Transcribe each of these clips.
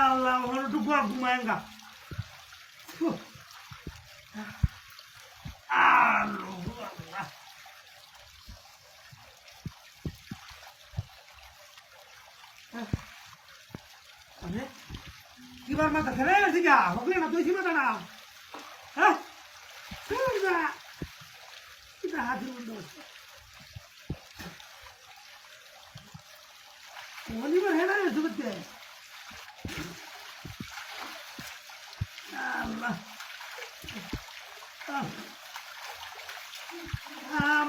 আল্লাহ ওখানে একটু ঘুমায়েঙ্গা আল্লাহ কিবার মাথা খেলে গেছি গা হকলে না তুই সীমা দাঁড়া হ্যাঁ হাতি বন্ধ অনিবার হেনা গেছে বুঝতে আল্লাহ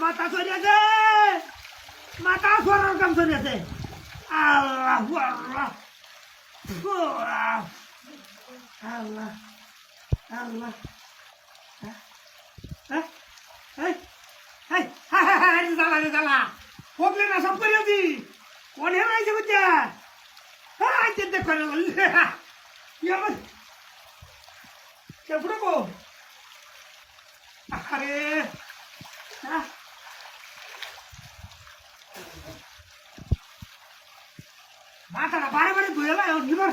মাথা সরিয়েছে মাথা সরার কাম সরিয়েছে আল্লাহ আল্লাহ আল্লাহ আল্লাহ জ্বালা রে জ্বালা পকলে না সব করিয়াছি কোন হেন আইছে বুঝছে আইতে দেখ করে কে ফুটাবো আরে মাথাটা বারে বারে ধুয়ে লাই কিবার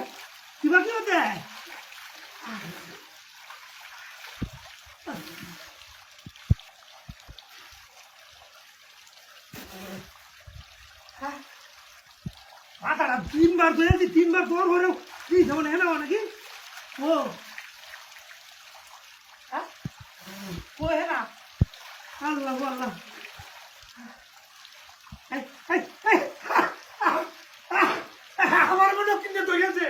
কিবার কি হতে মাথাটা তিনবার ধুয়েছি তিনবার তোর ঘরেও কি যেমন হেনা নাকি ও ও হেনা আল্লাহ আল্লাহ আমার মনে কিনতে ধরিয়েছে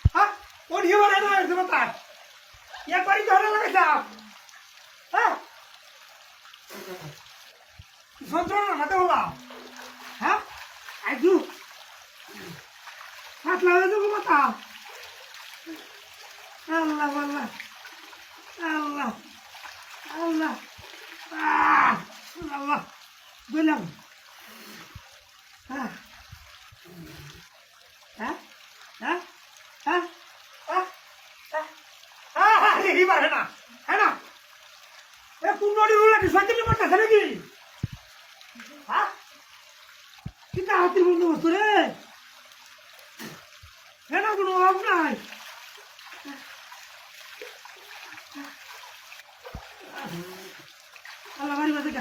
হ্যাঁ ওর হিবার হেনা হয়েছে মাথায় একবারই ধরে লাগাইতাম হ্যাঁ যন্ত্রণা হাতে হলাম হ্যাঁ আইজু হাত লাগাই দেবো মাথা আল্লাহ আল্লাহ আল্লাহ আল্লাহ আল্লাহ বললাম হ্যাঁ হ্যাঁ হ্যাঁ হ্যাঁ হ্যাঁ না হ্যাঁ না এ কুন্ডি রুলাটি সত্যি করতেছে নাকি হ্যাঁ কিন্তু হাতির বন্দোবস্ত রে হ্যাঁ না কোনো অভাব নাই আল্লাহ বাড়ি বাজে